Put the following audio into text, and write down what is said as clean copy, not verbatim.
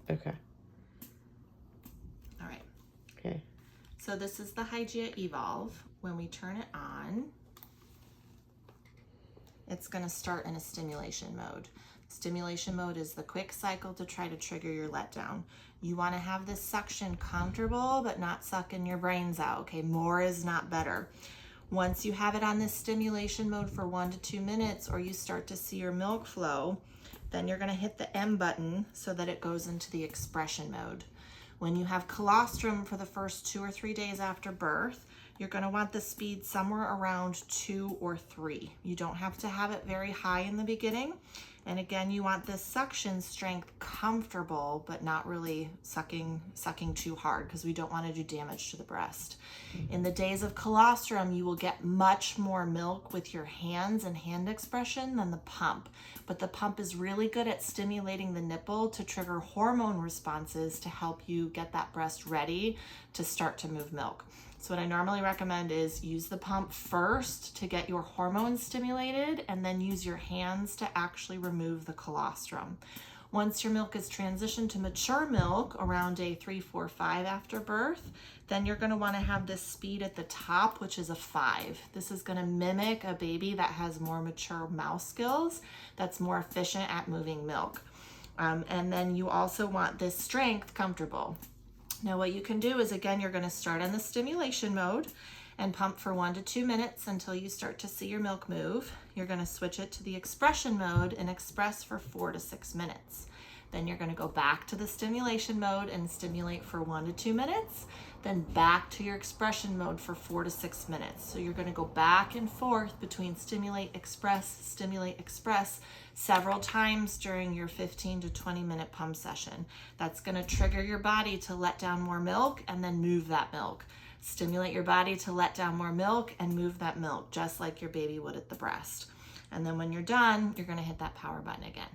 Okay. All right. Okay. So this is the Hygeia Evolve. When we turn it on, it's going to start in a stimulation mode. Stimulation mode is the quick cycle to try to trigger your letdown. You want to have this suction comfortable, but not sucking your brains out. Okay, more is not better. Once you have it on this stimulation mode for 1 to 2 minutes, or you start to see your milk flow, then you're going to hit the M button so that it goes into the expression mode. When you have colostrum for the first 2 or 3 days after birth, you're going to want the speed somewhere around 2 or 3. You don't have to have it very high in the beginning. And again, you want this suction strength comfortable, but not really sucking too hard, because we don't want to do damage to the breast. In the days of colostrum, you will get much more milk with your hands and hand expression than the pump. But the pump is really good at stimulating the nipple to trigger hormone responses to help you get that breast ready to start to move milk. So what I normally recommend is use the pump first to get your hormones stimulated, and then use your hands to actually remove the colostrum. Once your milk is transitioned to mature milk around day 3, 4, 5 after birth, then you're going to want to have this speed at the top, which is a 5. This is going to mimic a baby that has more mature mouth skills, that's more efficient at moving milk. And then you also want this strength comfortable. Now what you can do is, again, you're going to start on the stimulation mode and pump for 1 to 2 minutes until you start to see your milk move. You're going to switch it to the expression mode and express for 4 to 6 minutes. Then you're going to go back to the stimulation mode and stimulate for 1 to 2 minutes, then back to your expression mode for 4 to 6 minutes. So you're going to go back and forth between stimulate, express, several times during your 15 to 20 minute pump session. That's going to trigger your body to let down more milk and then move that milk. Stimulate your body to let down more milk and move that milk, just like your baby would at the breast. And then when you're done, you're going to hit that power button again.